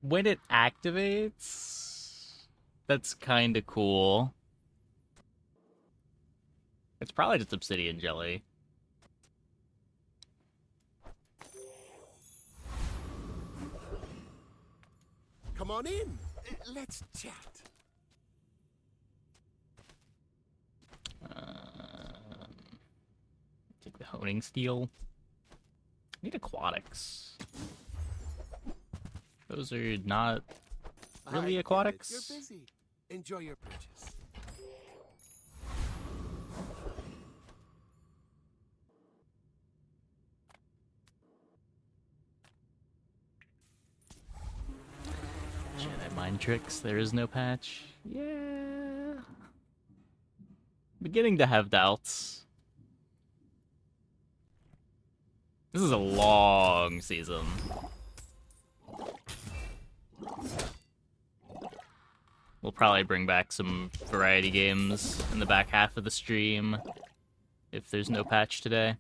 when it activates, that's kind of cool. It's probably just obsidian jelly. Come on in. Let's chat. Take the honing steel. Need aquatics. Those are not really I get it. aquatics. You're busy. Enjoy your purchase. Jedi mind tricks. There is no patch. Yeah. Beginning to have doubts. This is a long season. We'll probably bring back some variety games in the back half of the stream if there's no patch today.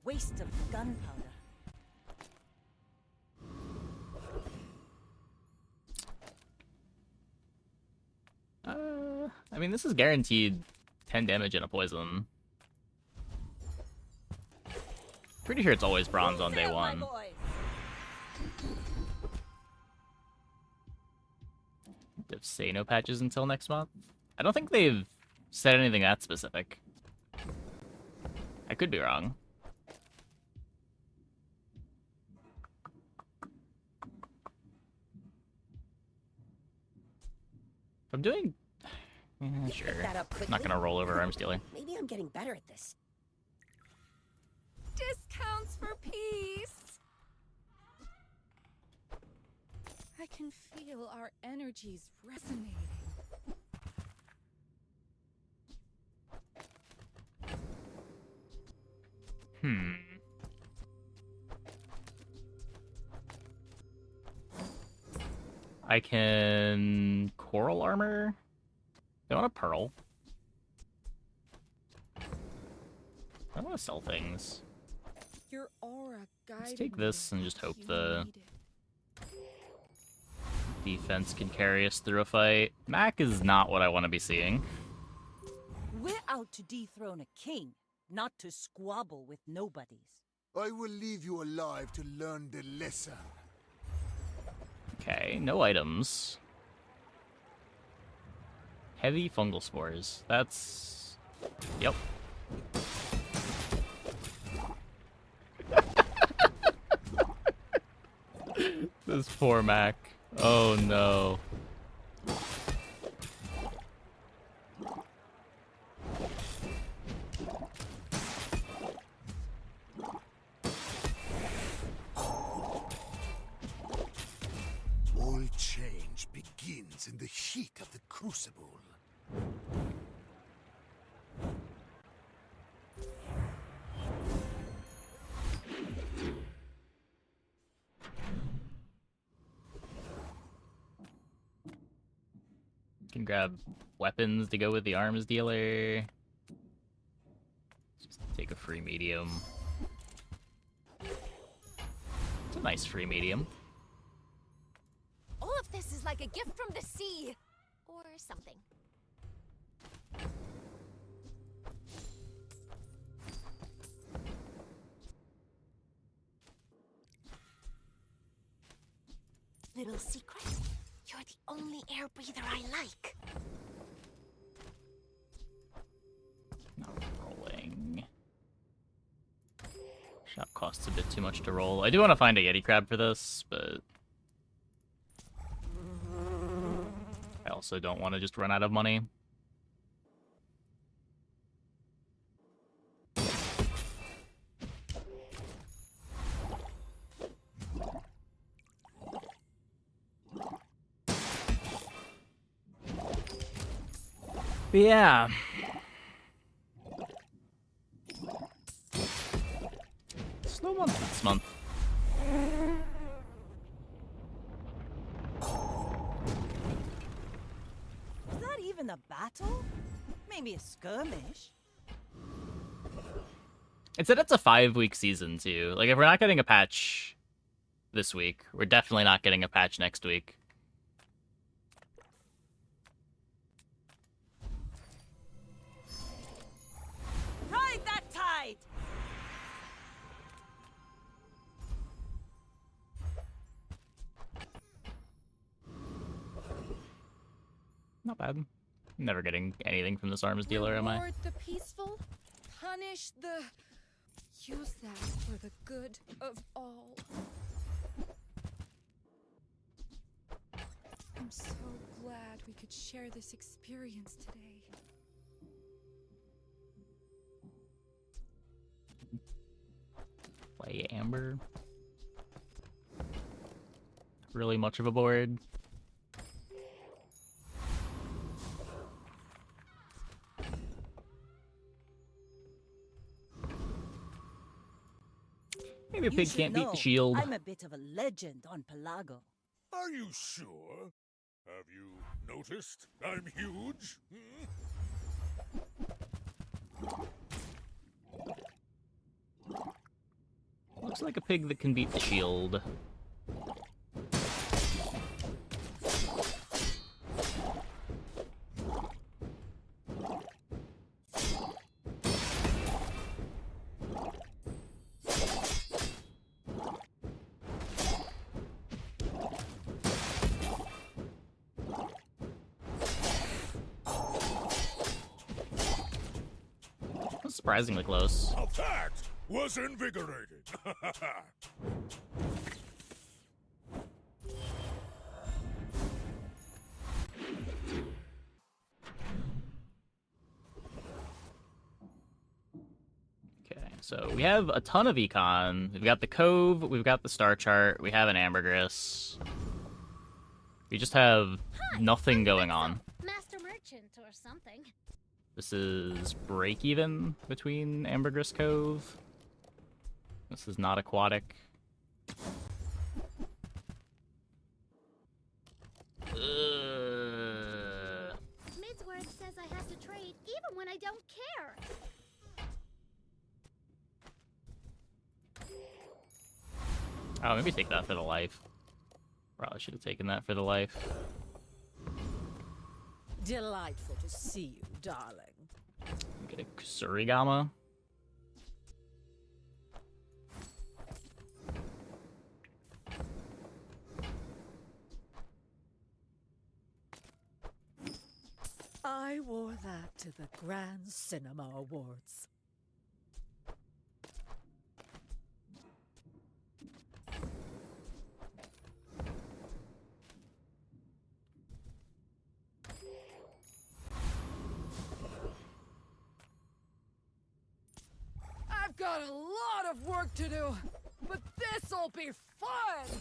Waste of gunpowder. I mean, this is guaranteed 10 damage and a poison. Pretty sure it's always bronze on day one. They'll say no patches until next month. I don't think they've said anything that specific. I could be wrong. If I'm doing... sure. Not gonna roll over arms dealer. Maybe I'm getting better at this. Discounts for peace. I can feel our energies resonating. I can coral armor. I want a pearl. I want to sell things. Your aura Let's guided take me this and just hope you the needed. defense can carry us through a fight. Mac is not what I want to be seeing. We're out to dethrone a king, not to squabble with nobodies. I will leave you alive to learn the lesson. Okay, no items. Heavy fungal spores. That's... Yep. This poor Mac. Oh no. All change begins in the heat of the crucible. Can grab weapons to go with the arms dealer. Just take a free medium. It's a nice free medium. All of this is like a gift from the sea. Or something. Little secret? You're the only air breather I like. Not rolling. Shop costs a bit too much to roll. I do want to find a Yeti crab for this, but I also don't want to just run out of money. But yeah. Slow month this month. Was that even a battle? Maybe a skirmish. It said it's a 5-week season too. Like if we're not getting a patch this week, we're definitely not getting a patch next week. Ride that tide! Not bad. Never getting anything from this arms dealer, am I? Reward the peaceful, punish the... Use that for the good of all. I'm so glad we could share this experience today. Play Amber. Really much of a board. Maybe a You pig should can't beat know, the shield. I'm a bit of a legend on Pelago. Are you sure? Have you noticed I'm huge? Looks like a pig that can beat the shield. That's surprisingly close. Now that was invigorating. Okay, so we have a ton of econ. We've got the Cove, we've got the Star Chart, we have an Ambergris. We just have nothing going on. Master merchant or something. This is break even between Ambergris Cove. This is not aquatic. Midsworth says I have to trade even when I don't care. Oh, maybe take that for the life. Probably should have taken that for the life. Delightful to see you, darling. Get a Kusurigama. I wore that to the Grand Cinema Awards. I've got a lot of work to do, but this'll be fun!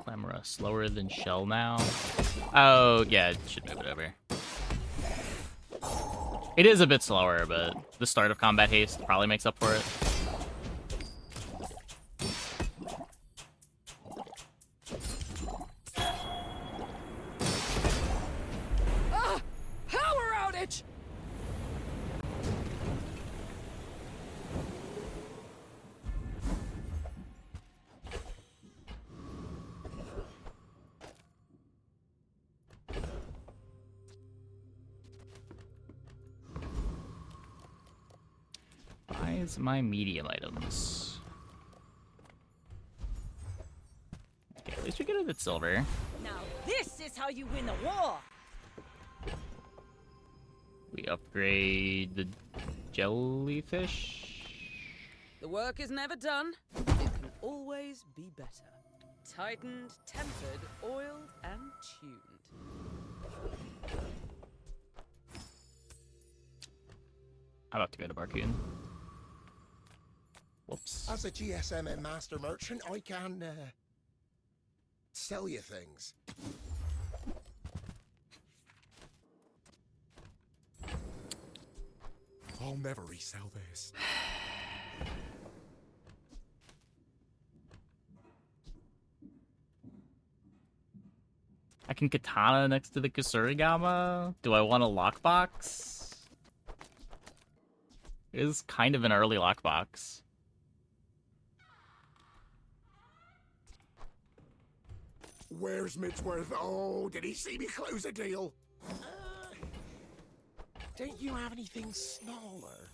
Clamora slower than Shell now. Oh, yeah, it should move it over. It is a bit slower, but the start of combat haste probably makes up for it. Ah! Power outage! Buys my medium items. Okay, at least we get a bit silver. Now this is how you win a war! We upgrade the jellyfish. The work is never done. It can always be better. Tightened, tempered, oiled, and tuned. I'm about to go to Barcoon. Whoops. As a GSM and master merchant, I can sell you things. I'll never resell this. I can katana next to the Kusurigama. Do I want a lockbox? It is kind of an early lockbox. Where's Midsworth? Oh, did he see me close a deal? Don't you have anything smaller?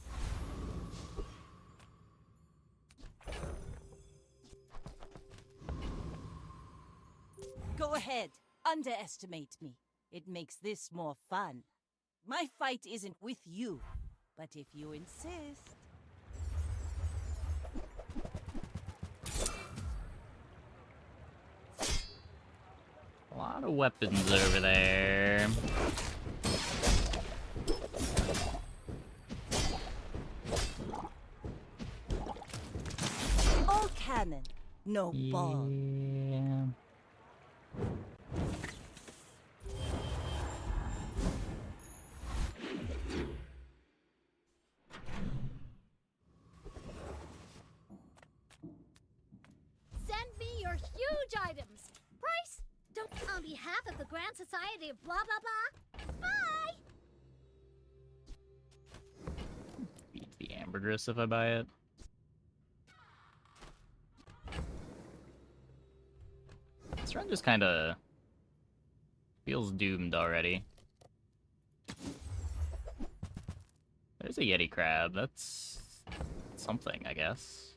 Go ahead. Underestimate me. It makes this more fun. My fight isn't with you, but if you insist... A lot of weapons over there. All cannon, no ball. Yeah. Send me your huge items. Price? Don't on behalf of the Grand Society of blah blah blah. Bye. Beat the ambergris if I buy it. This run just kind of feels doomed already. There's a Yeti crab. That's something, I guess.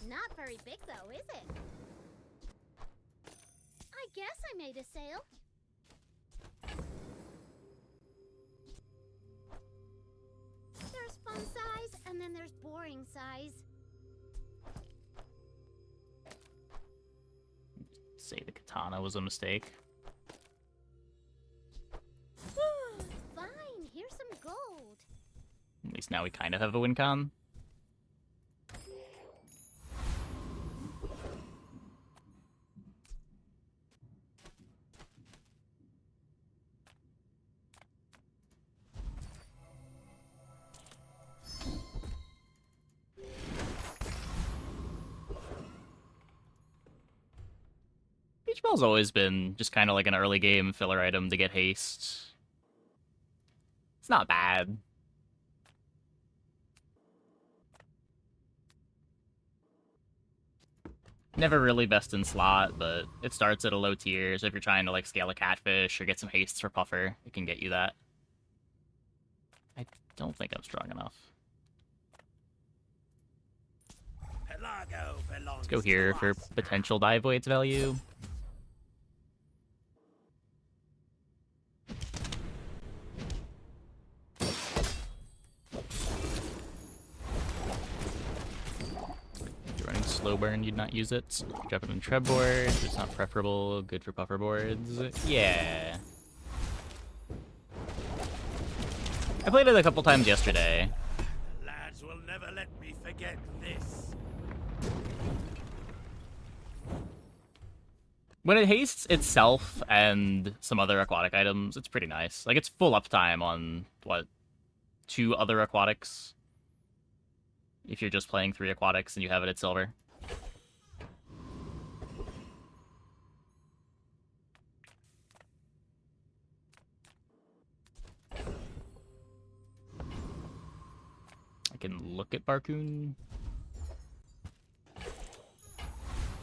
Not very big though, is it? I guess I made a sale. There's fun size and then there's boring size. Say the katana was a mistake. Fine, here's some gold. At least now we kind of have a win con. Beach ball's always been just kind of like an early game filler item to get haste. It's not bad. Never really best in slot, but it starts at a low tier, so if you're trying to like scale a catfish or get some hastes for puffer, it can get you that. I don't think I'm strong enough. Let's go here for potential dive weights value. Slow burn, you'd not use it. Drop it on treb boards, it's not preferable, good for puffer boards. Yeah. I played it a couple times yesterday. The lads will never let me forget this. When it hastes itself and some other aquatic items, it's pretty nice. Like, it's full uptime on, what, 2 other aquatics? If you're just playing 3 aquatics and you have it at silver. I can look at Barcoon.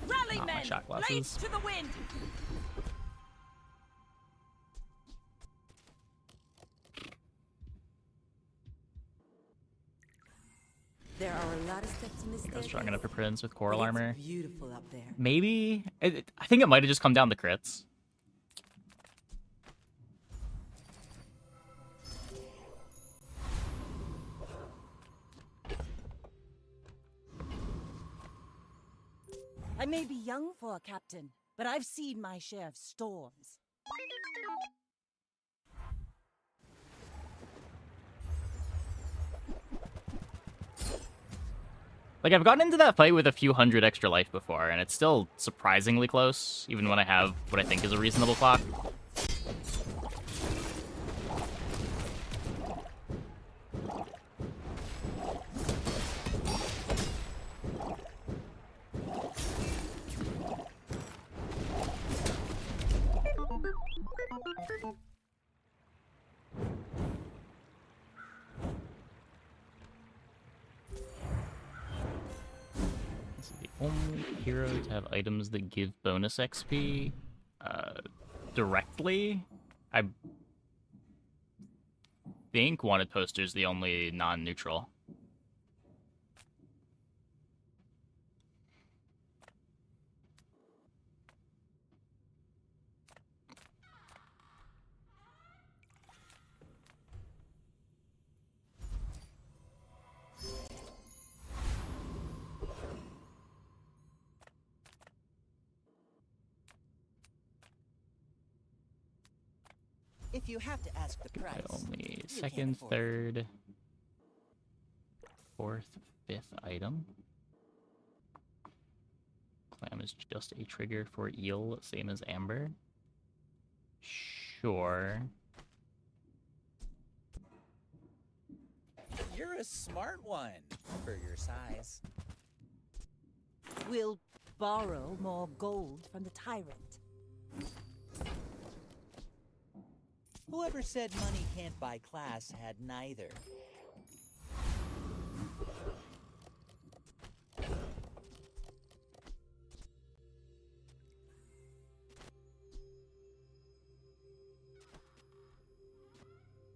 Rally Not my men, shot blades glasses. to the wind. There are a lot of steps in this Go staircase. strong enough for Prince with coral It's armor. beautiful up there. Maybe. I think it might have just come down to crits. I may be young for a captain, but I've seen my share of storms. Like, I've gotten into that fight with a few hundred extra life before, and it's still surprisingly close, even when I have what I think is a reasonable clock. only hero to have items that give bonus XP directly. I think Wanted Poster's the only non-neutral. If you have to ask the price, Only you second, can't afford it. third, fourth, fifth item. Clam is just a trigger for eel, same as amber. Sure. You're a smart one for your size. We'll borrow more gold from the tyrant. Whoever said money can't buy class had neither.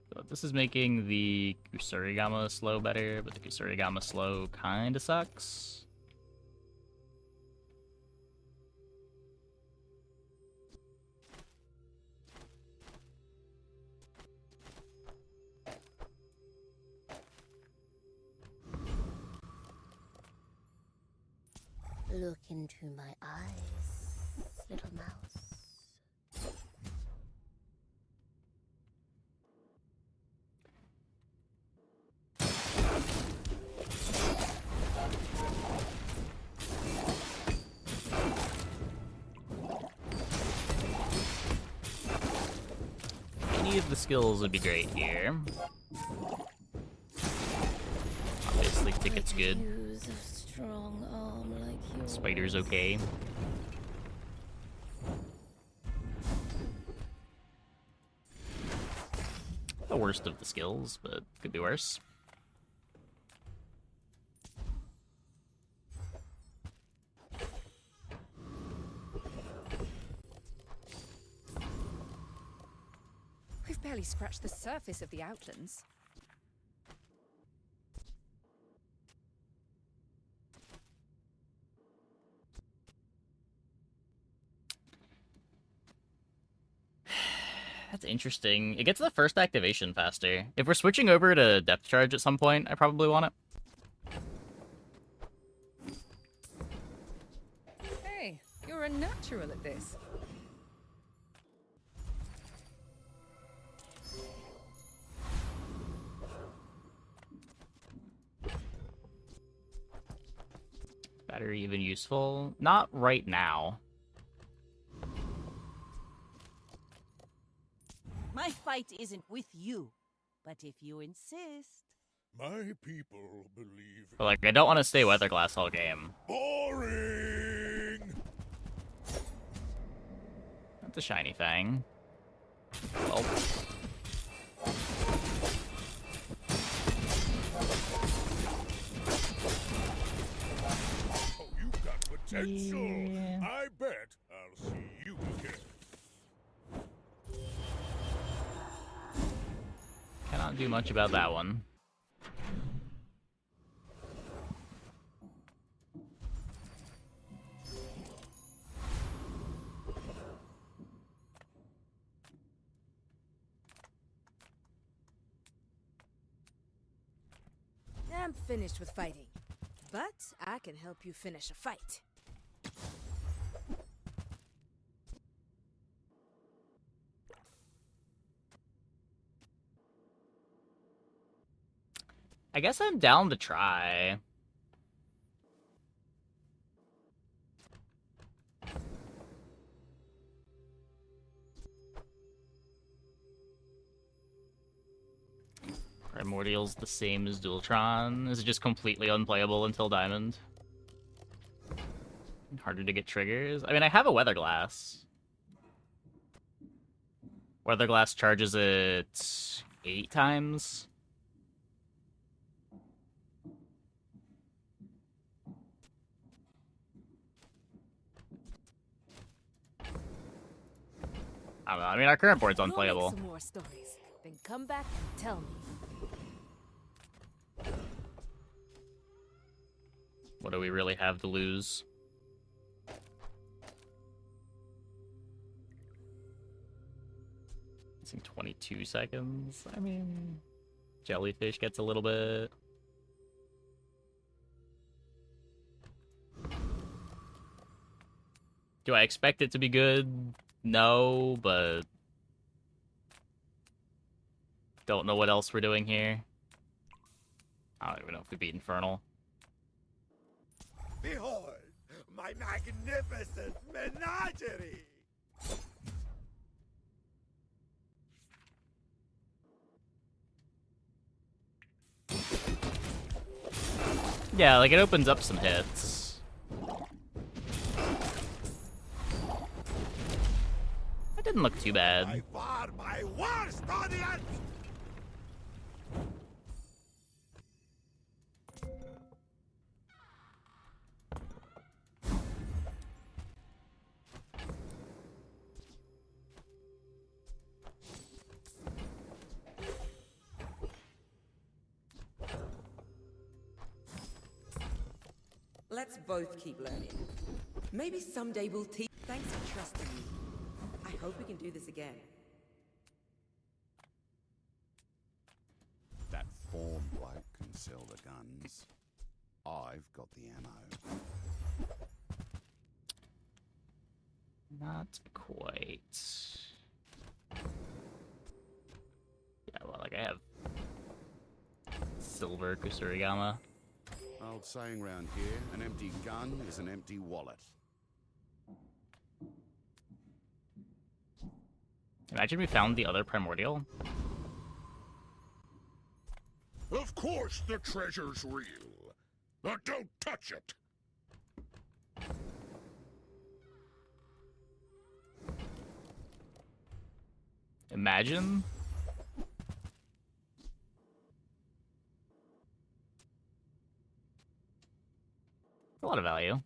So this is making the Kusurigama slow better, but the Kusurigama slow kinda sucks. Look into my eyes, little mouse. Any of the skills would be great here. Obviously, Ticket's good. Use a strong arm like yours. Spider's okay. The worst of the skills, but could be worse. We've barely scratched the surface of the Outlands. That's interesting. It gets the first activation faster. If we're switching over to depth charge at some point, I probably want it. Hey, you're a natural at this. Battery even useful? Not right now. My fight isn't with you, but if you insist. My people believe But like, I don't want to stay Weatherglass all game. boring. That's a shiny thing. Well, Oh, you've got potential. Yeah. I bet I'll see you again. cannot do much about that one. I'm finished with fighting, but I can help you finish a fight. I guess I'm down to try. Primordial's the same as Dualtron. Is it just completely unplayable until Diamond? Harder to get triggers? I mean, I have a Weatherglass. Weatherglass charges it 8 times. I don't know. I mean, our current board's You'll make unplayable. some more stories, then come back and tell me. What do we really have to lose? Missing 22 seconds. I mean, jellyfish gets a little bit. Do I expect it to be good? No, but don't know what else we're doing here. I don't even know if we beat Infernal. Behold, my magnificent menagerie! Yeah, like it opens up some hits. That didn't look too bad. By far my worst audience! Let's both keep learning. Maybe someday we'll teach. Thanks for trusting me. I hope we can do this again. That form bloke can sell the guns. I've got the ammo. Not quite. Yeah, well, like I have silver Kusurigama. Old saying round here, an empty gun is an empty wallet. Imagine we found the other primordial. Of course the treasure's real. But don't touch it. Imagine. A lot of value.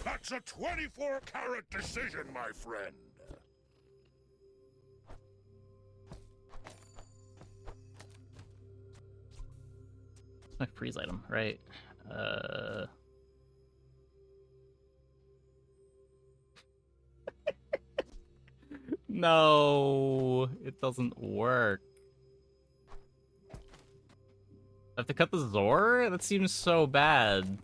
That's a 24-carat decision, my friend. My freeze item, right? No, it doesn't work. I have to cut the Zor? That seems so bad.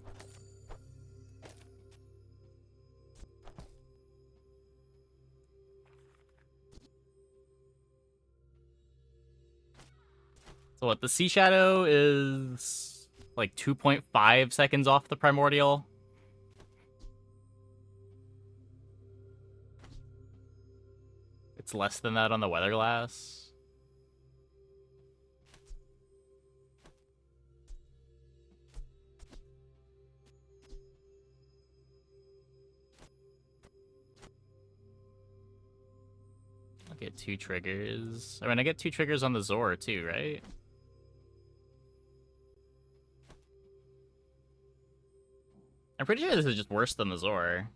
So what, the Sea Shadow is like 2.5 seconds off the Primordial? It's less than that on the Weather Glass. I'll get 2 triggers. I mean, I get 2 triggers on the Zor too, right? I'm pretty sure this is just worse than the Zor.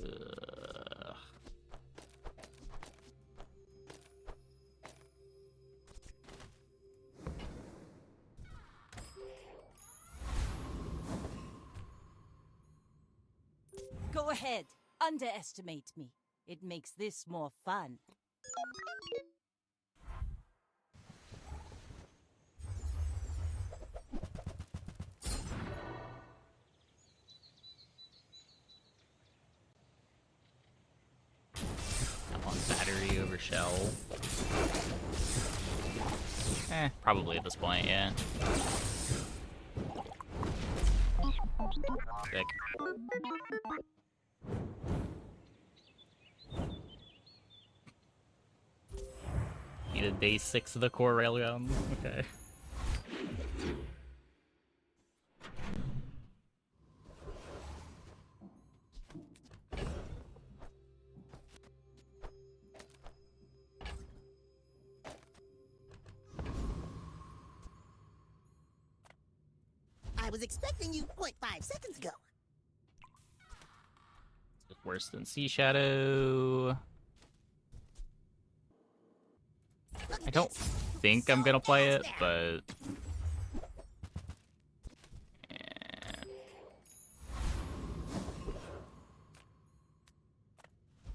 Ugh. Go ahead, underestimate me. It makes this more fun. I want battery over shell. Probably at this point, yeah. Sick. Need a day 6 of the core railgun. Okay. was expecting you 0.5 seconds ago. It's worse than Sea Shadow. I don't think I'm gonna play it, but...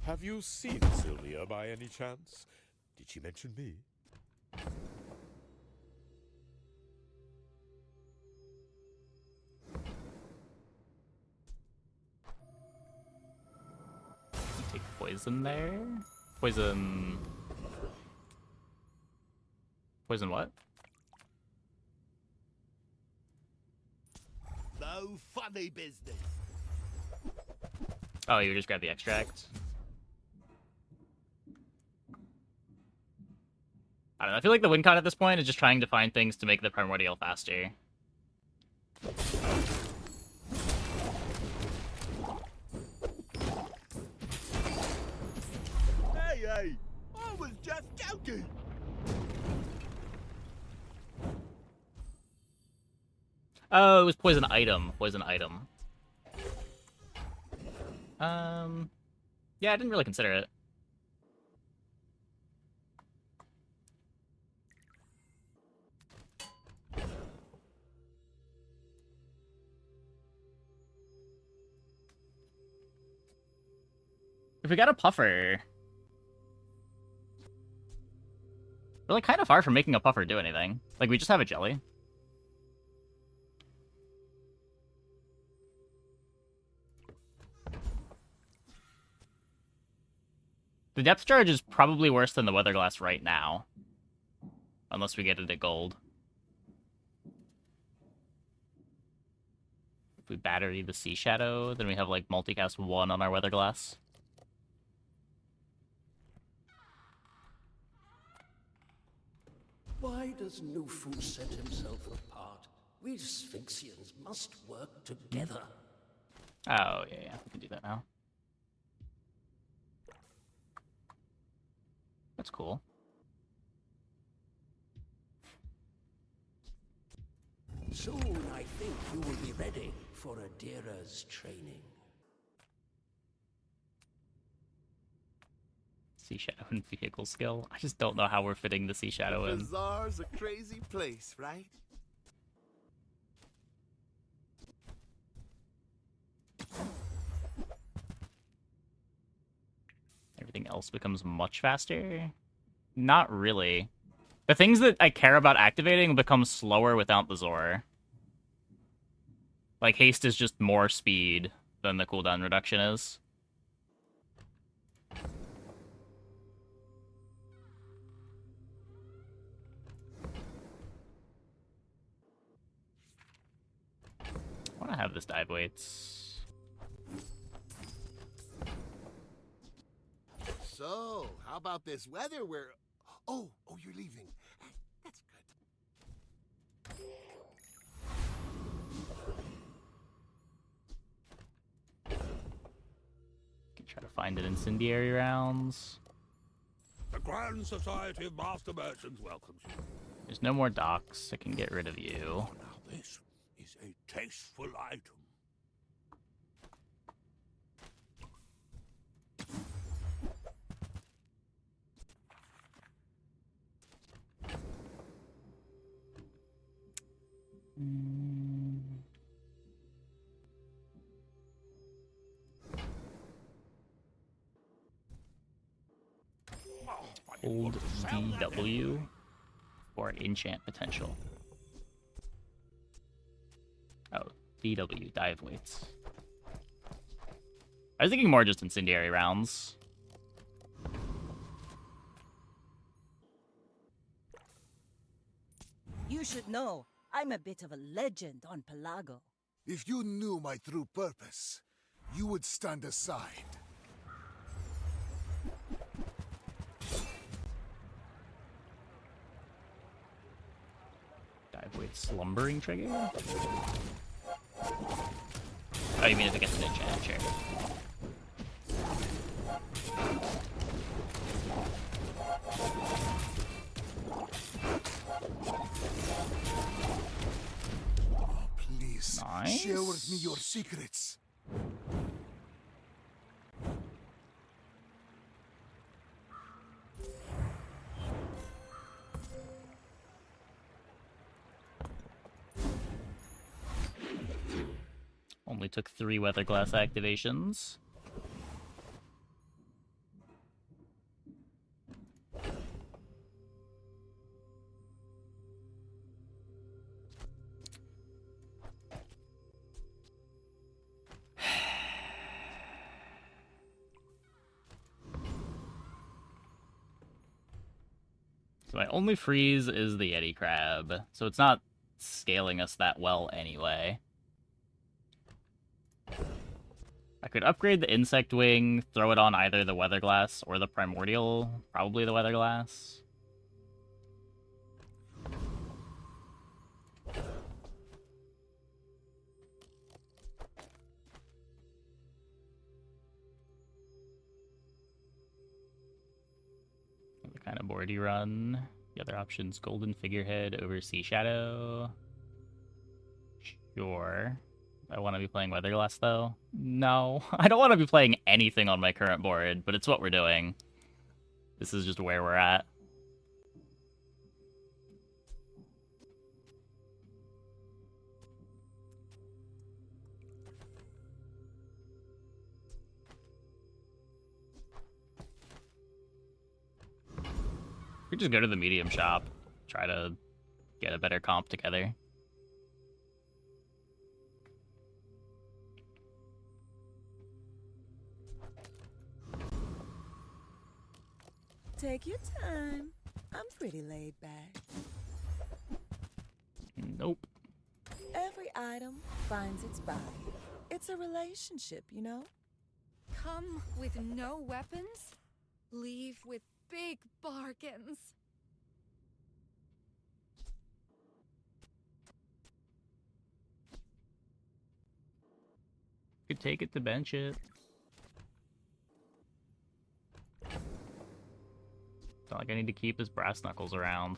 Have you seen Sylvia by any chance? Did she mention me? Take poison there? Poison... Poison what? No funny business. Oh, you just grab the extract? I don't know, I feel like the win con at this point is just trying to find things to make the primordial faster. Hey, I was just joking. Oh, it was poison item. Poison item. Yeah, I didn't really consider it. If we got a puffer... We're like kind of far from making a puffer do anything. Like, we just have a jelly. The depth charge is probably worse than the weather glass right now. Unless we get it at gold. If we battery the Sea Shadow, then we have like multicast 1 on our weather glass. Why does Nufu set himself apart? We Sphinxians must work together. Oh, yeah, we can do that now. That's cool. Soon I think you will be ready for Adira's training. Sea Shadow and vehicle skill. I just don't know how we're fitting the Sea Shadow in. Bazaar's a crazy place, right? Everything else becomes much faster? Not really. The things that I care about activating become slower without the Zor. Like, haste is just more speed than the cooldown reduction is. I want to have this dive weights. So, how about this weather where... Oh, you're leaving. That's good. Can try to find it incendiary rounds. The Grand Society of Master Merchants welcomes you. There's no more docks. I can get rid of you. Now this is a tasteful item. Hold DW for enchant potential. Oh, DW, dive weights. I was thinking more just incendiary rounds. You should know, I'm a bit of a legend on Pelago. If you knew my true purpose, you would stand aside. Dive weight slumbering trigger? Oh, you mean if it gets an enchant? Sure. Please Share with me your secrets. Only took 3 weather glass activations. So my only freeze is the Yeti Crab, so it's not scaling us that well anyway. I could upgrade the Insect Wing, throw it on either the Weather Glass or the Primordial, probably the Weather Glass. What kind of board do you run? The other option's Golden Figurehead over Sea Shadow. Sure. I want to be playing Weather Glass, though. No, I don't want to be playing anything on my current board, but it's what we're doing. This is just where we're at. We just go to the medium shop, try to get a better comp together. Take your time. I'm pretty laid back. Nope. Every item finds its buyer. It's a relationship, you know? Come with no weapons, leave with big bargains. Could take it to bench it. It's not like I need to keep his brass knuckles around.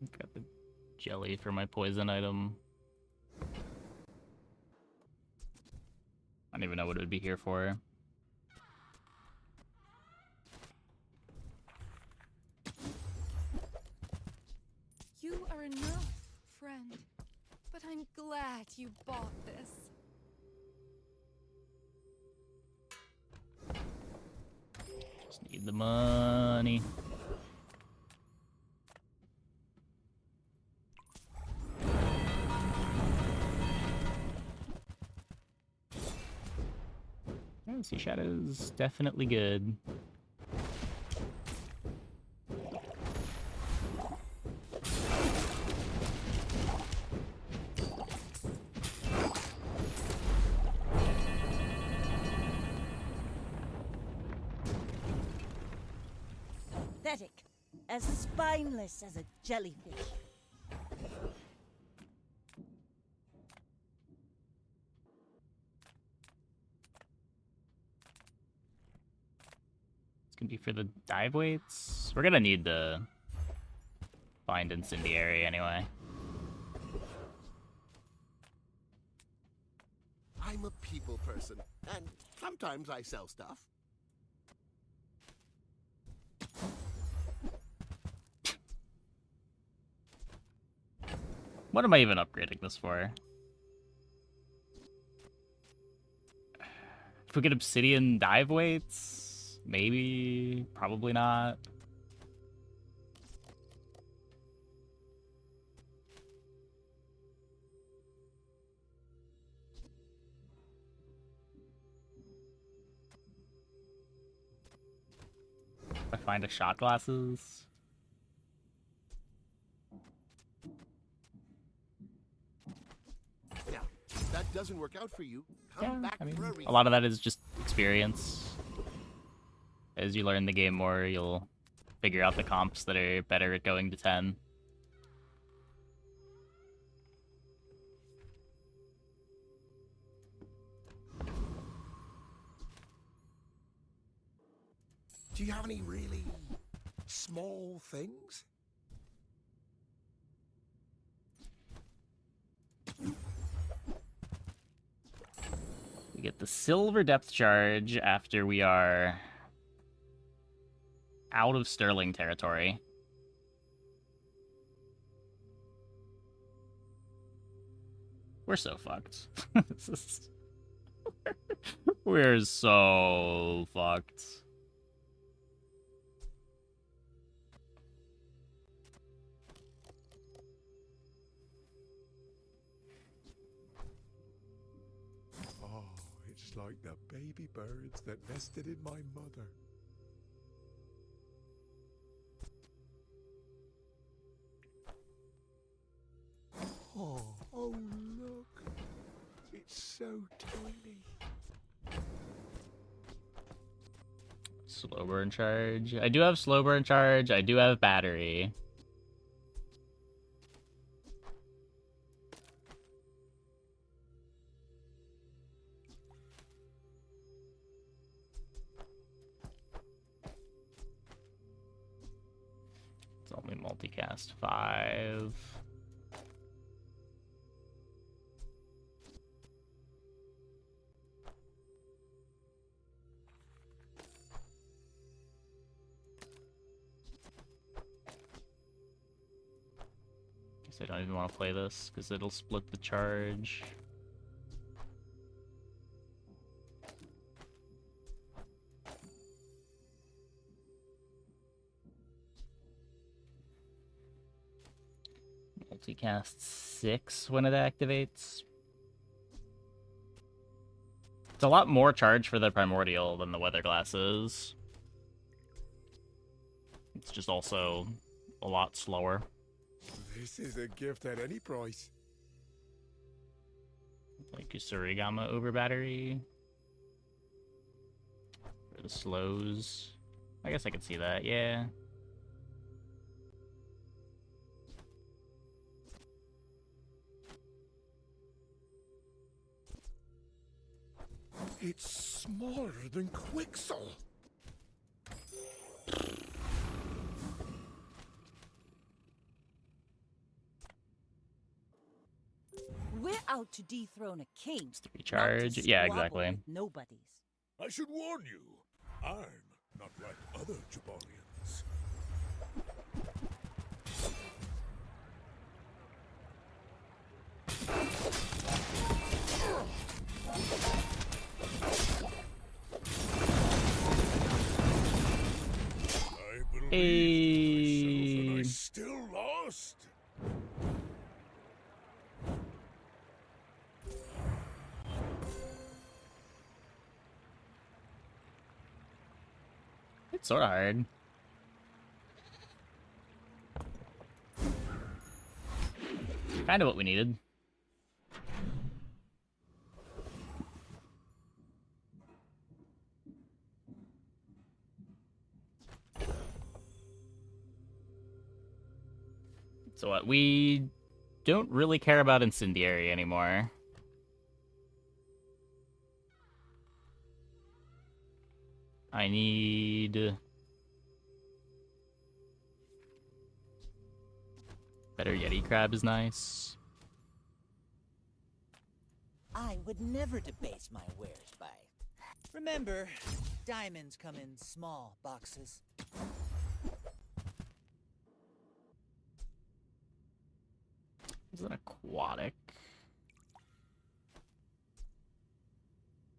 I've got the jelly for my poison item. I don't even know what it would be here for. You are enough, friend. But I'm glad you bought this. Just need the money. Oh, Sea Shadow's definitely good. Pathetic. As spineless as a jellyfish. Gonna be for the dive weights. We're gonna need to find incendiary anyway. I'm a people person, and sometimes I sell stuff. What am I even upgrading this for? If we get obsidian dive weights, maybe, probably not. If I find a shot glasses. Yeah, if that doesn't work out for you, come back for a A lot of that is just experience. As you learn the game more, you'll figure out the comps that are better at going to 10. Do you have any really small things? We get the silver depth charge after we are out of Sterling territory. We're so fucked. We're so fucked. Oh, it's like the baby birds that nested in my mother. Oh, look. It's so tiny. Slow burn charge. I do have slow burn charge. I do have battery. It's only multicast 5. I don't even want to play this because it'll split the charge. Multicast 6 when it activates. It's a lot more charge for the primordial than the weather glasses. It's just also a lot slower. This is a gift at any price. Like a Surigama over battery. For the slows. I guess I could see that, yeah. It's smaller than Quixel. We're out to dethrone a king. Recharge? Yeah, exactly. Nobody's. I should warn you, I'm not like other Jabarians. I believed myself and I still lost. It's sort of hard. Kind of what we needed. So what? We don't really care about incendiary anymore. I need better Yeti crab is nice. I would never debase my wares by. Remember, diamonds come in small boxes. Is it aquatic?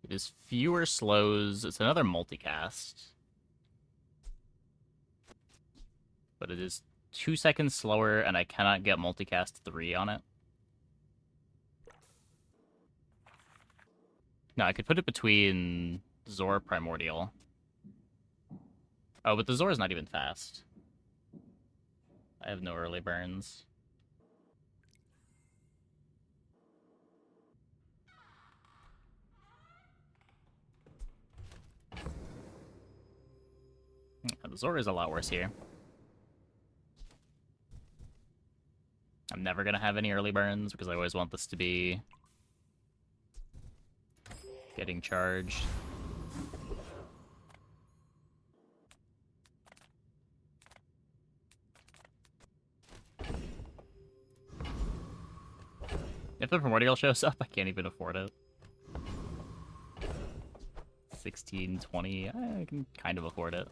It is fewer slows. It's another multicast. But it is 2 seconds slower, and I cannot get multicast 3 on it. No, I could put it between Zor Primordial. Oh, but the Zor is not even fast. I have no early burns. The Zor is a lot worse here. I'm never going to have any early burns because I always want this to be getting charged. If the Primordial shows up, I can't even afford it. 16, 20. I can kind of afford it.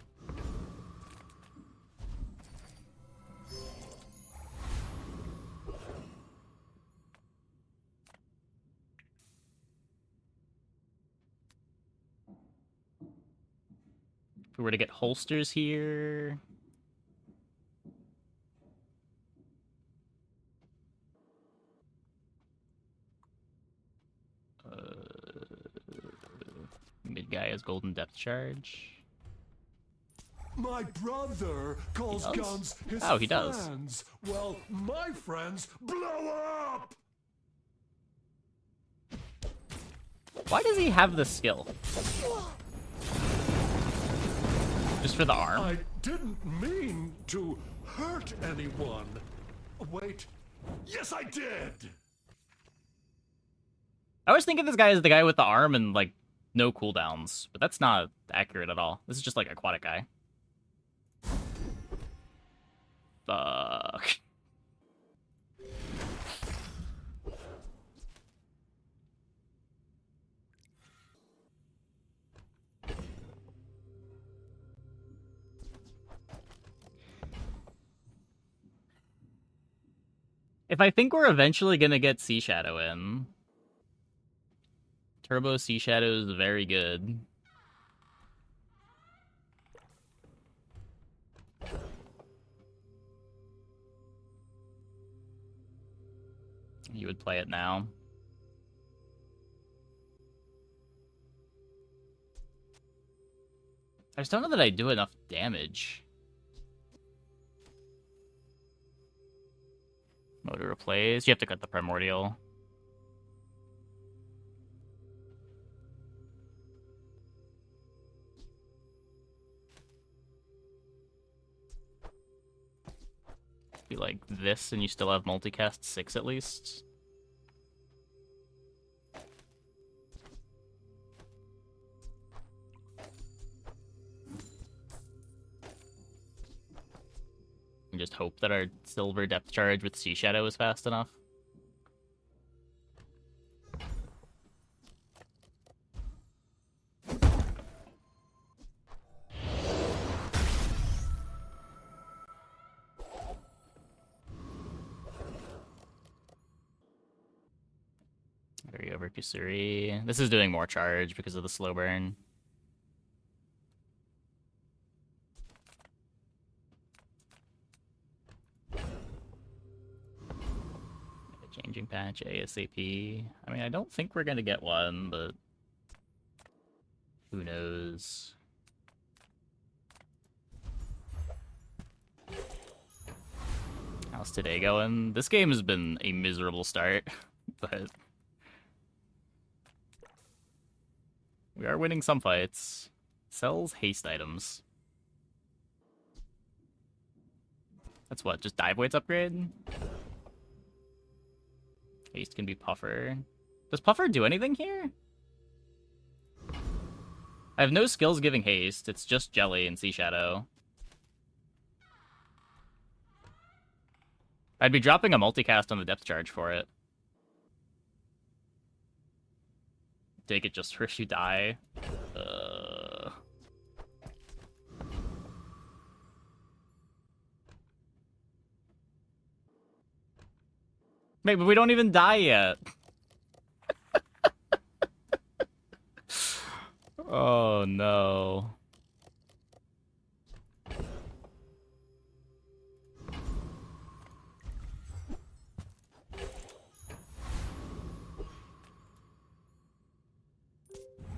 If we were to get holsters here... Mid guy has golden depth charge. My brother calls guns his he does. friends. Well, my friends blow up! Why does he have this skill? Just for the arm? I didn't mean to hurt anyone. Wait. Yes, I did! I was thinking this guy is the guy with the arm and, like, no cooldowns, but that's not accurate at all. This is just, like, aquatic guy. Fuck. If I think we're eventually gonna get Sea Shadow in... Turbo Sea Shadow is very good. You would play it now. I just don't know that I do enough damage. Motor replace. You have to cut the primordial. Be like this, and you still have multicast 6 at least. And just hope that our silver depth charge with Sea Shadow is fast enough. Very over Kusuri. This is doing more charge because of the slow burn. Changing patch ASAP. I mean, I don't think we're gonna get one, but who knows? How's today going? This game has been a miserable start, but we are winning some fights. Sells haste items. That's what, just dive weights upgrade? Haste can be Puffer. Does Puffer do anything here? I have no skills giving haste. It's just Jelly and Sea Shadow. I'd be dropping a multicast on the depth charge for it. Take it just for if you die. Wait, but we don't even die yet. Oh no.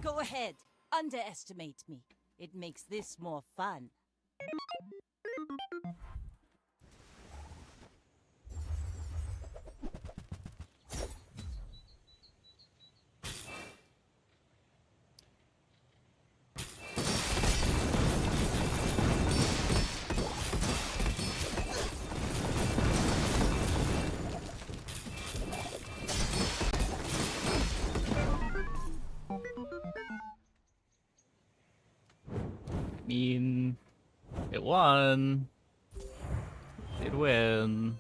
Go ahead, underestimate me. It makes this more fun. I mean, it won. It did win.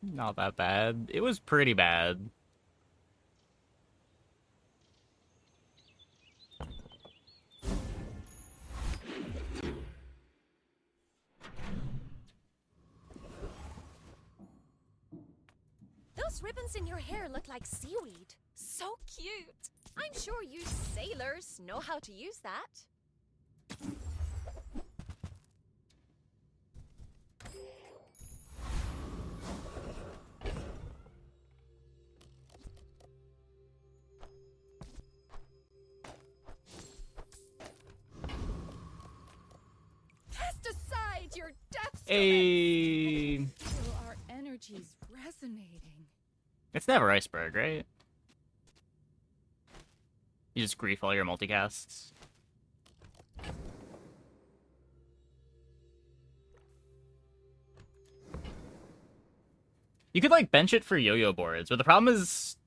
Not that bad. It was pretty bad. Those ribbons in your hair look like seaweed. So cute. I'm sure you sailors know how to use that. Cast aside your death. Hey, Feel our energies resonating. it's never iceberg, right? You just grief all your multicasts. You could like bench it for yo-yo boards, but the problem is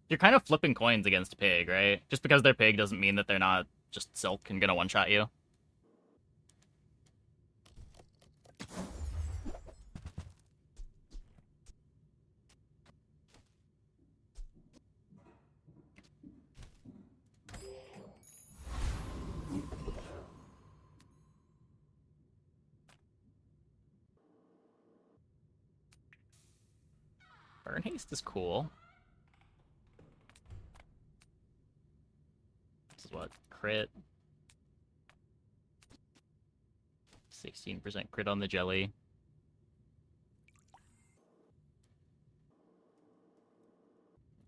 you're kind of flipping coins against pig, right? Just because they're pig doesn't mean that they're not just silk and gonna one-shot you. Burn haste is cool. This is what? Crit. 16% crit on the jelly.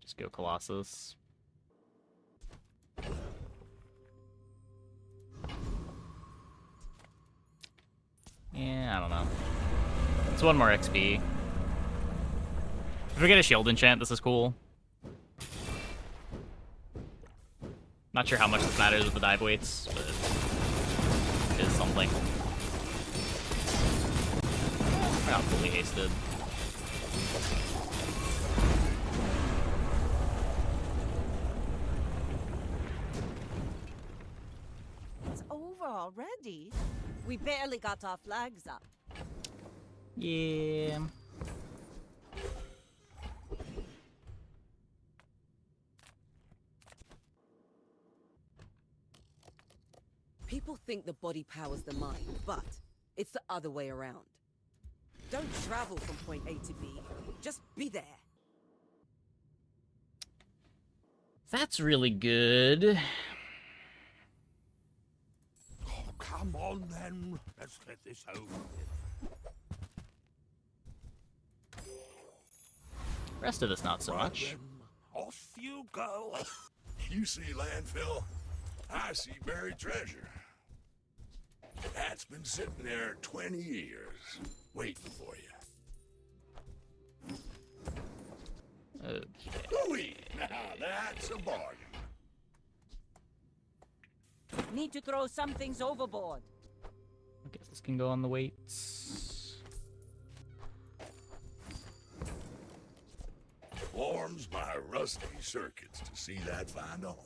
Just go Colossus. Yeah, I don't know. It's one more XP. If we get a shield enchant, this is cool. Not sure how much this matters with the dive weights, but it is something. We're not fully hasted. It's over already. We barely got our flags up. Yeah. People think the body powers the mind, but it's the other way around. Don't travel from point A to B, just be there. That's really good. Oh, come on then. Let's get this over with. Rest of this, not so Right much. then, off you go. You see landfill, I see buried treasure. That's been sitting there 20 years, waiting for you. Okay. Louis, now that's a bargain. Need to throw some things overboard. I guess this can go on the weights. Warms my rusty circuits to see that find a home.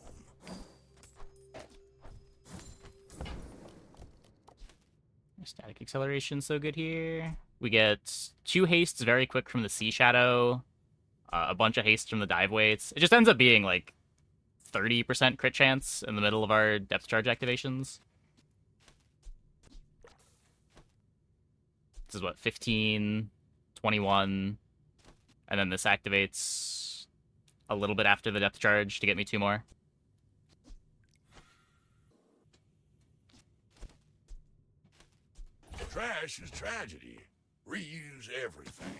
Static acceleration so good here. We get 2 hastes very quick from the Sea Shadow, a bunch of haste from the dive weights. It just ends up being like 30% crit chance in the middle of our depth charge activations. This is what, 15, 21, and then this activates a little bit after the depth charge to get me 2 more. Trash is tragedy. Reuse everything.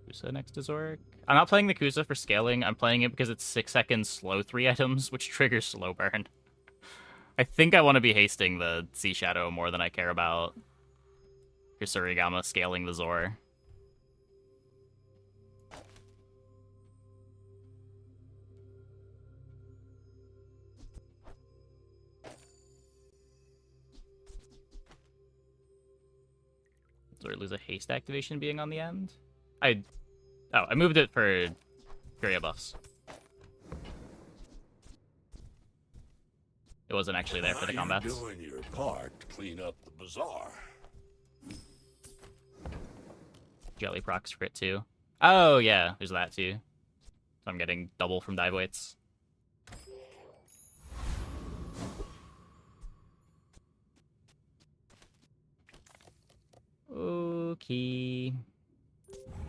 Kusa next to Zorik. I'm not playing the Kusa for scaling. I'm playing it because it's 6 seconds slow 3 items, which triggers slow burn. I think I want to be hasting the Sea Shadow more than I care about Kusurigama scaling the Zor. Or lose a haste activation being on the end? I moved it for Furia buffs. It wasn't actually there for the combats. You're doing your part to clean up the bazaar. Jelly procs crit too. Oh yeah, there's that too. So I'm getting double from dive weights. key.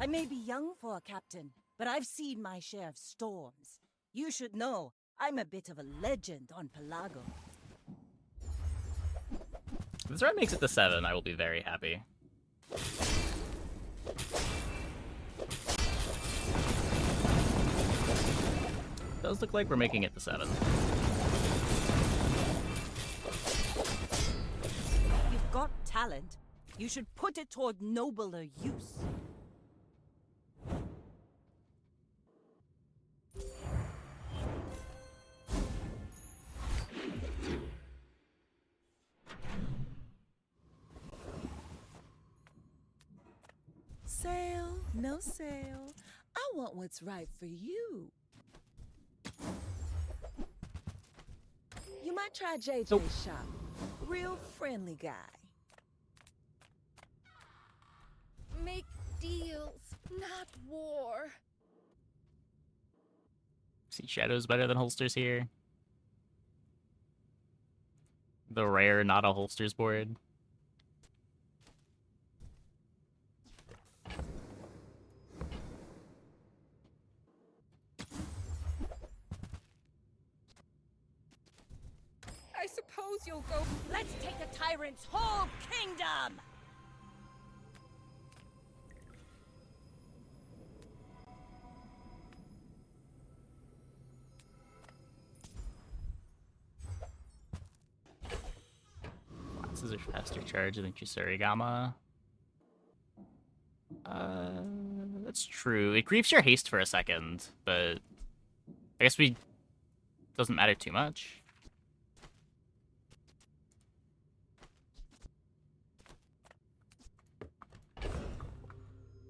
I may be young for a captain, but I've seen my share of storms. You should know, I'm a bit of a legend on Pelago. If this run makes it to 7, I will be very happy. Does look like we're making it to 7. You've got talent. You should put it toward nobler use. Sale, no sale. I want what's right for you. You might try JJ's shop. Real friendly guy. Make deals, not war. See, Shadow's better than holsters here. The rare not a holsters board. I suppose you'll go. Let's take a tyrant's whole kingdom! This is a faster charge than Kusurigama. That's true. It griefs your haste for a second, but I guess doesn't matter too much.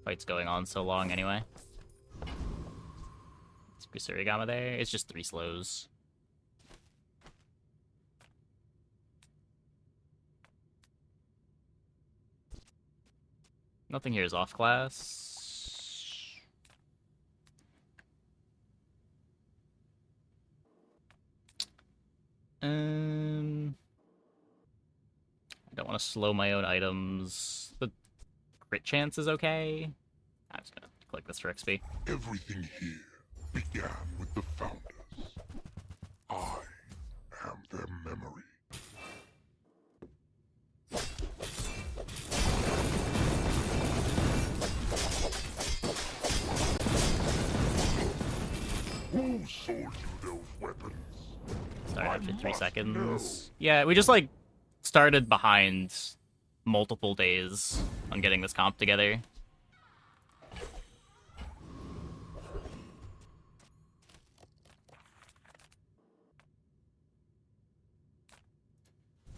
Fight's going on so long anyway. It's Kusurigama there. It's just 3 slows. Nothing here is off class. I don't want to slow my own items. The crit chance is okay. I'm just gonna click this for XP. Everything here began with the founders. I am their memory. Who sold you those weapons? Start after 3 seconds. Yeah, we just like started behind multiple days on getting this comp together.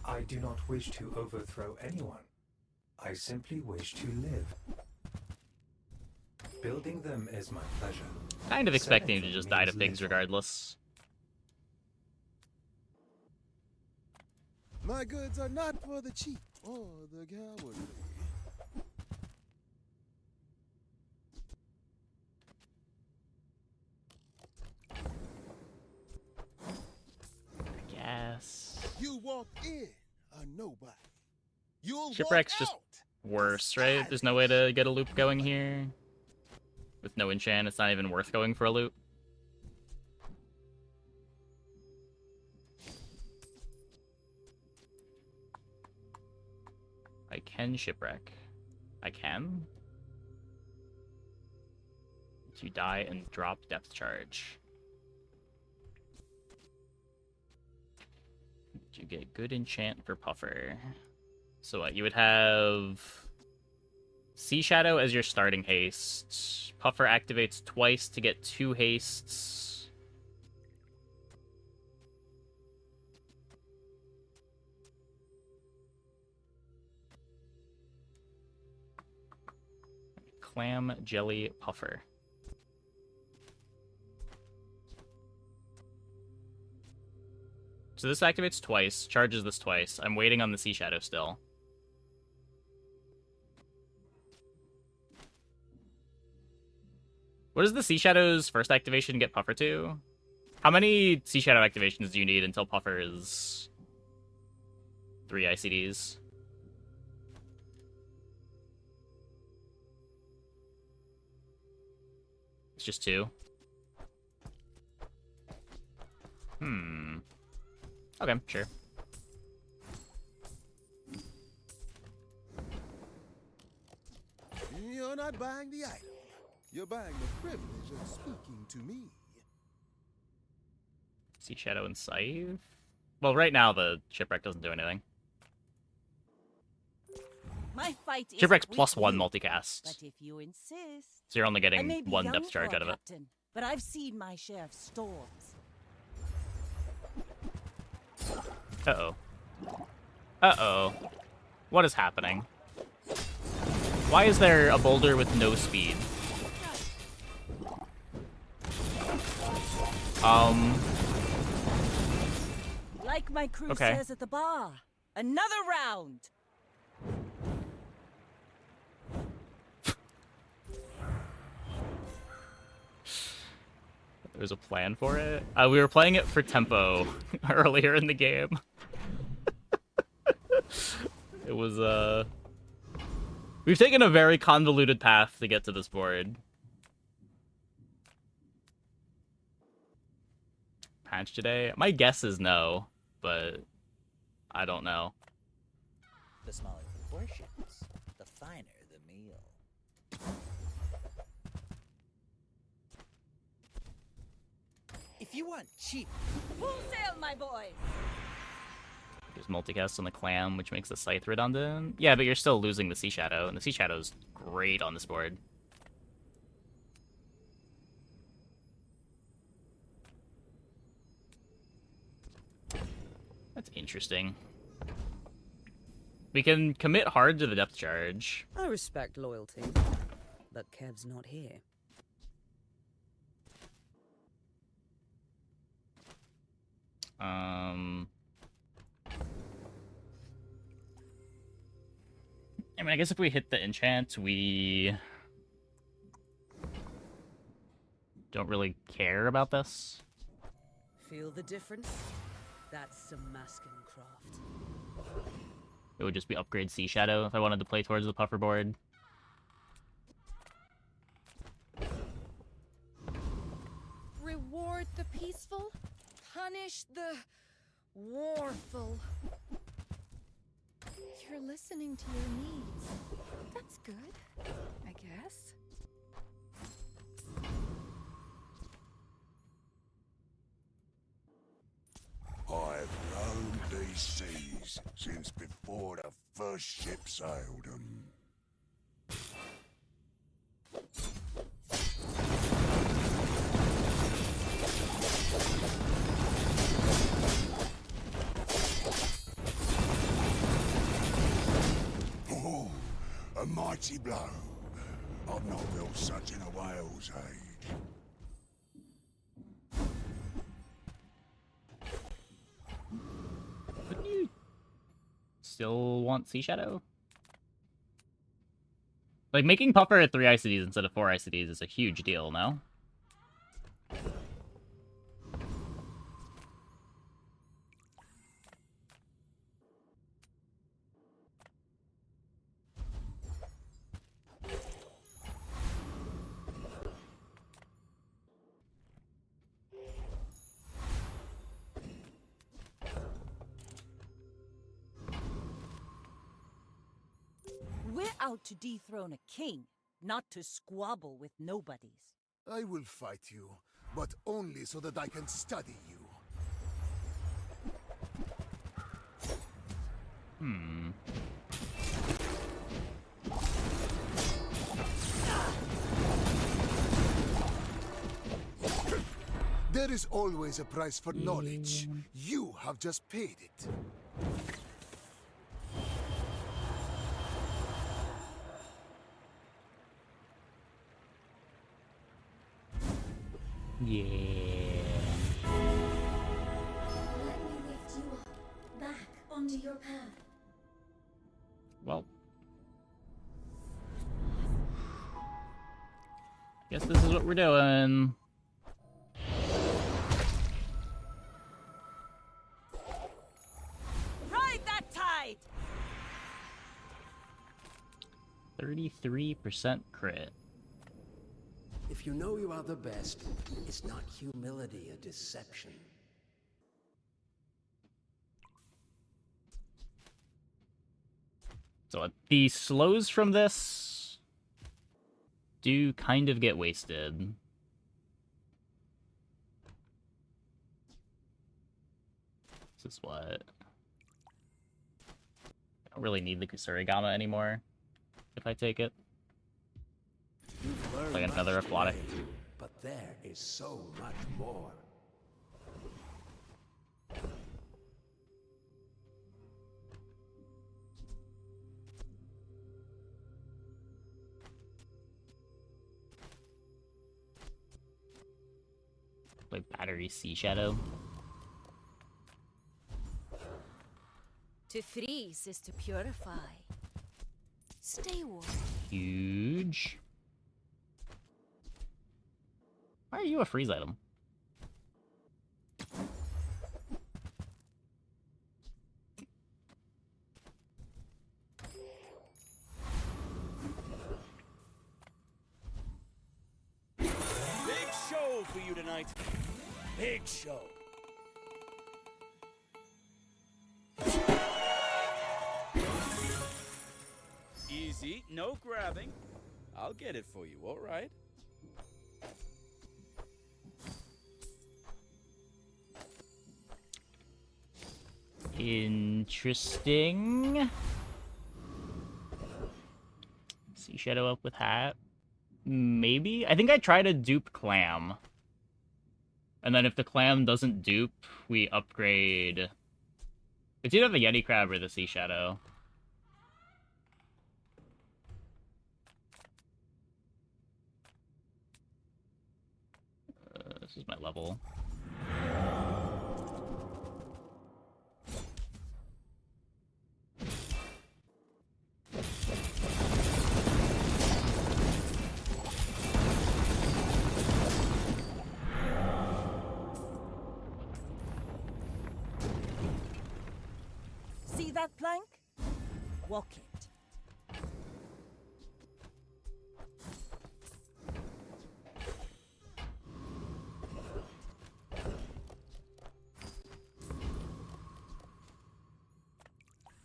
I do not wish to overthrow anyone. I simply wish to live. Building them is my pleasure. Kind of expecting him to just die to pigs regardless. My goods are not for the cheap or the cowardly. I guess. You walk in a nobody. You'll Shipwreck's walk just out. worse, right? There's no way to get a loop going here. With no enchant, it's not even worth going for a loop. I can shipwreck. I can. You die and drop depth charge. You get good enchant for Puffer. So what? You would have Sea Shadow as your starting haste. Puffer activates twice to get 2 hastes. Clam Jelly Puffer. So this activates twice, charges this twice. I'm waiting on the Sea Shadow still. What does the Sea Shadow's first activation get Puffer to? How many Sea Shadow activations do you need until Puffer is 3 ICDs? It's just 2. Okay, sure. You're not buying the item. You're buying the privilege of speaking to me. Sea Shadow and Scythe? Well, right now the Shipwreck doesn't do anything. My fight is Shipwreck's with +1 you, multicast. But if you insist, So you're only I getting may be 1 young depth charge for a out of it. captain, but I've seen my share of storms. Uh-oh. Uh-oh. What is happening? Why is there a boulder with no speed? Like my crew Okay. says at the bar, another round. There's a plan for it. We were playing it for tempo earlier in the game. It was, we've taken a very convoluted path to get to this board. Patch today? My guess is no, but I don't know. The smaller the portions, the finer the meal. If you want cheap, Full sail, my boys. There's multicast on the Clam, which makes the Scythe redundant. Yeah, but you're still losing the Sea Shadow, and the Sea Shadow's great on this board. That's interesting. We can commit hard to the depth charge. I respect loyalty, but Kev's not here. I mean, I guess if we hit the enchant, we don't really care about this. Feel the difference? That's some masking craft. It would just be upgrade Sea Shadow if I wanted to play towards the puffer board. Reward the peaceful, punish the warful. You're listening to your needs. That's good, I guess. I've roamed these seas since before the first ship sailed them. Oh, a mighty blow. I've not built such in a whale's age. Wouldn't you still want Sea Shadow? Like, making puffer at 3 ICDs instead of 4 ICDs is a huge deal, no? We're out to dethrone a king, not to squabble with nobodies. I will fight you, but only so that I can study you. There is always a price for knowledge. You have just paid it. Yeah. Let me lift you up, back onto your path. Well. Guess this is what we're doing. Ride that tide! 33% crit. If you know you are the best, is not humility a deception? So the slows from this do kind of get wasted. This is what... I don't really need the Kusurigama anymore if I take it. Like another aquatic. But there is so much more. Like battery sea shadow. To freeze is to purify. Stay warm. Huge. Why are you a freeze item? Big show for you tonight. Big show. Easy, no grabbing. I'll get it for you, all right? Interesting. Sea shadow up with hat. Maybe? I think I try to dupe clam. And then if the clam doesn't dupe, we upgrade... It's either the Yeti crab or the sea shadow. This is my level. See that plank? Walk it.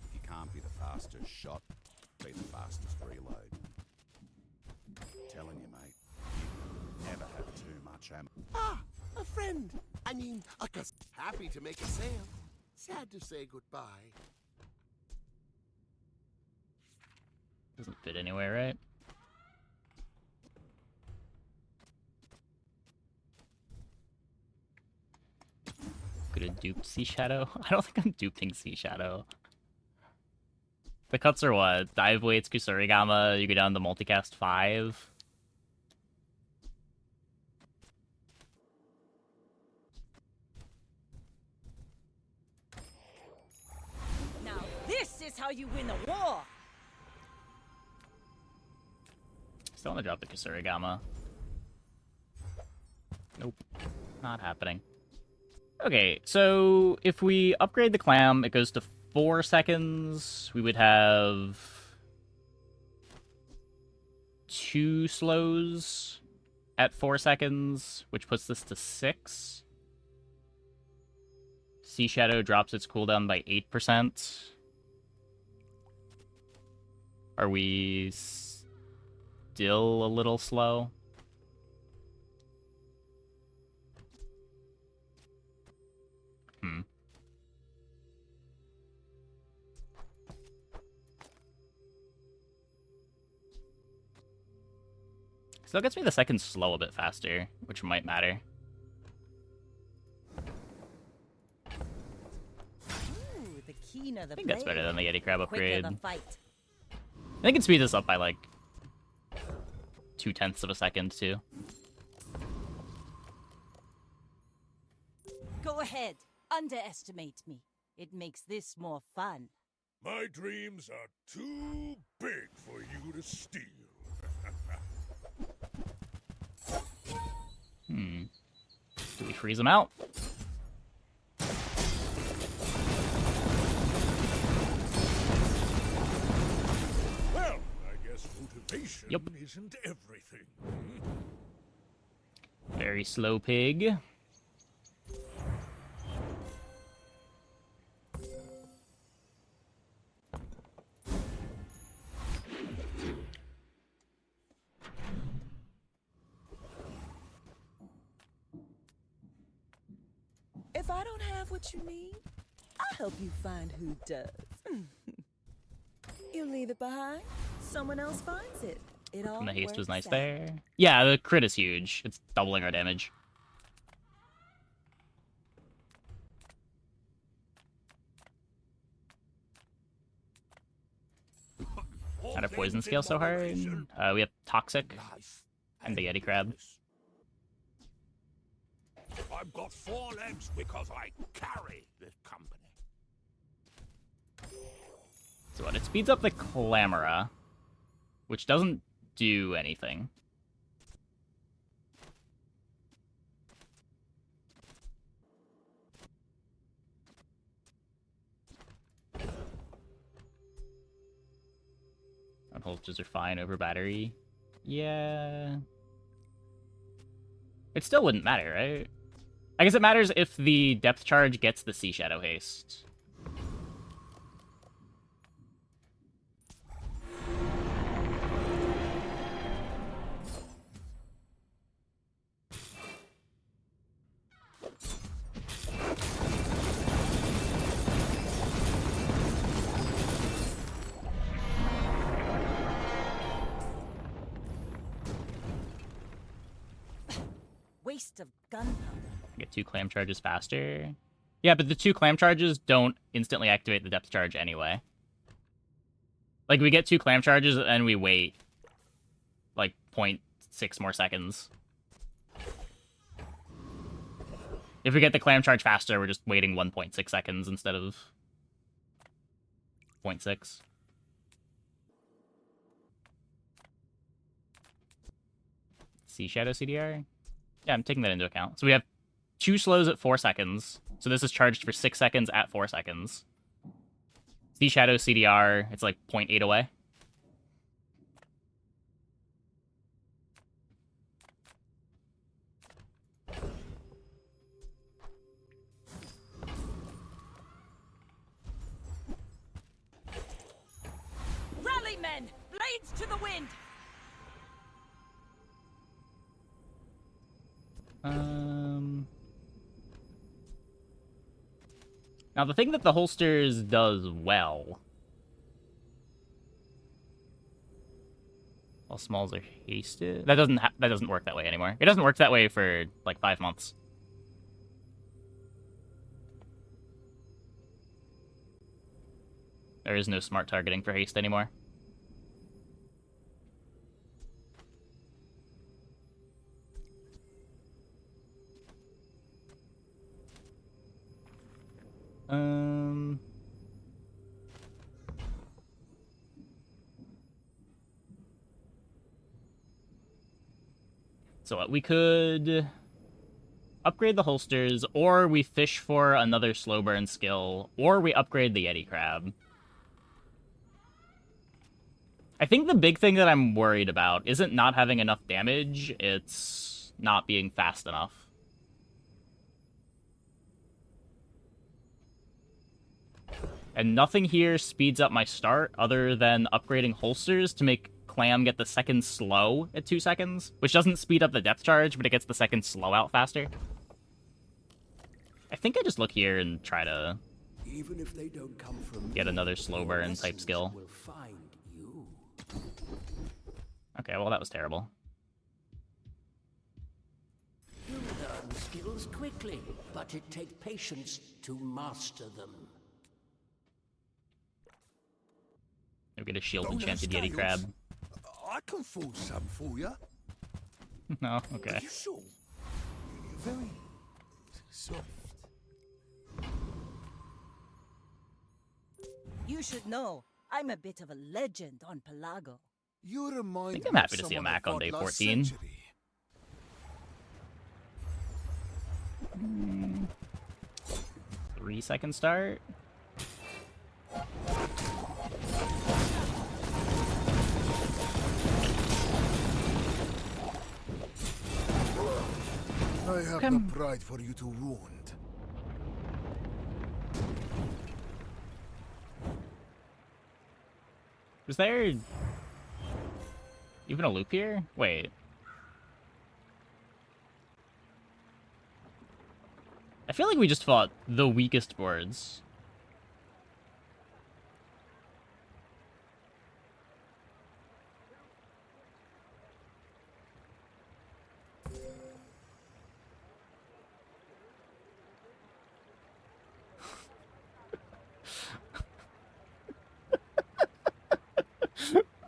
If you can't be the fastest shot, be the fastest reload. Telling you, mate, you never have too much ammo. Ah, a friend. I mean, a cus. Happy to make a sale. Sad to say goodbye. Doesn't fit anywhere, right? Could have duped Sea Shadow? I don't think I'm duping Sea Shadow. The cuts are what? Dive weights, Kusurigama, you go down to multicast 5. Now this is how you win a war! Still want to drop the Kusurigama. Nope. Not happening. Okay, so if we upgrade the clam, it goes to 4 seconds. We would have 2 slows at 4 seconds, which puts this to 6. Sea Shadow drops its cooldown by 8%. Are we still a little slow? Still gets me the second slow a bit faster, which might matter. Ooh, the keener the I think that's better than the Yeti Crab upgrade. The fight. I think it speeds this up by like 0.2 of a second too. Go ahead, underestimate me. It makes this more fun. My dreams are too big for you to steal. Do we freeze them out? Well, I guess motivation isn't everything. Very slow pig. If I don't have what you need, I'll help you find who does. You leave it behind, someone else finds it. It all And the haste was works nice out. there. Yeah, the crit is huge. It's doubling our damage. Not a poison scale so hard. We have toxic and the Yeti crab. I've got 4 legs because I carry this company. So what? It speeds up the Clamora, which doesn't do anything. And holsters are fine over battery. Yeah. It still wouldn't matter, right? I guess it matters if the depth charge gets the Sea Shadow haste. Waste of gunpowder. Get 2 clam charges faster. Yeah, but the 2 clam charges don't instantly activate the depth charge anyway. Like, we get 2 clam charges and we wait, like, 0.6 more seconds. If we get the clam charge faster, we're just waiting 1.6 seconds instead of 0.6. Sea Shadow CDR? Yeah, I'm taking that into account. So we have 2 slows at 4 seconds. So this is charged for 6 seconds at 4 seconds. Sea Shadow CDR, it's like 0.8 away. Rally, men! Blades to the wind! Now the thing that the holsters does well. All smalls are hasted. That doesn't work that way anymore. It doesn't work that way for like 5 months. There is no smart targeting for haste anymore. So what, we could upgrade the holsters, or we fish for another slow burn skill, or we upgrade the Yeti crab. I think the big thing that I'm worried about isn't not having enough damage, it's not being fast enough. And nothing here speeds up my start other than upgrading holsters to make Clam get the second slow at 2 seconds, which doesn't speed up the depth charge, but it gets the second slow out faster. I think I just look here and try to Even if they don't come from get another slow burn type skill. will find you. Okay, well that was terrible. You learn skills quickly, but it takes patience to master them. We'll get a shield enchanted Yeti crab. I can fool some for you. No, okay. Are you sure? You're very soft. You should know, I'm a bit of a legend on Pelago. You remind I think I'm happy to see a Mac on day 14. 3 second start. I have the pride for you to wound. Was there even a loop here? Wait. I feel like we just fought the weakest boards.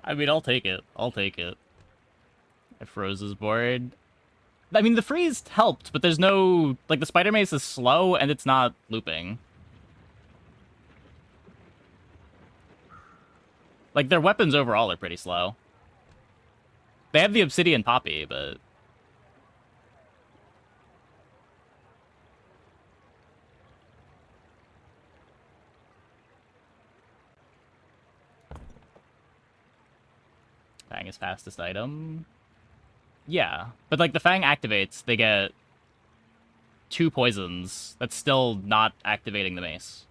I mean, I'll take it. I'll take it. I froze his board. I mean, the freeze helped, but there's no... Like, the spider mace is slow, and it's not looping. Like, their weapons overall are pretty slow. They have the obsidian poppy, but... Fang is fastest item. Yeah, but like the Fang activates, they get 2 poisons. That's still not activating the mace.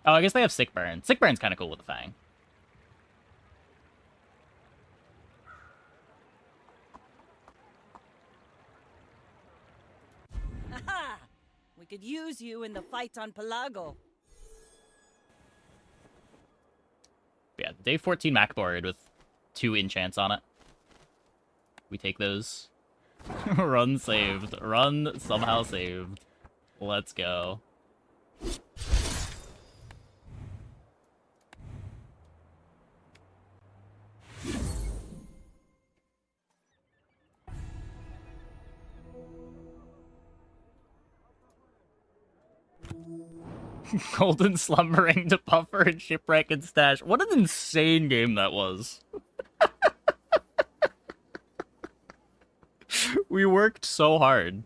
Oh, I guess they have Sick Burn. Sick Burn's kind of cool with the Fang. Aha! We could use you in the fight on Pelago. Yeah, day 14 Mac board with 2 enchants on it. We take those. Run saved. Run somehow saved. Let's go. Golden Slumbering to Puffer and Shipwreck and Stash. What an insane game that was. We worked so hard.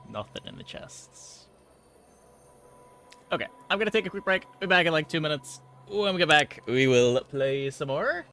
Nothing in the chests. Okay, I'm gonna take a quick break. Be back in like 2 minutes. When we get back, we will play some more.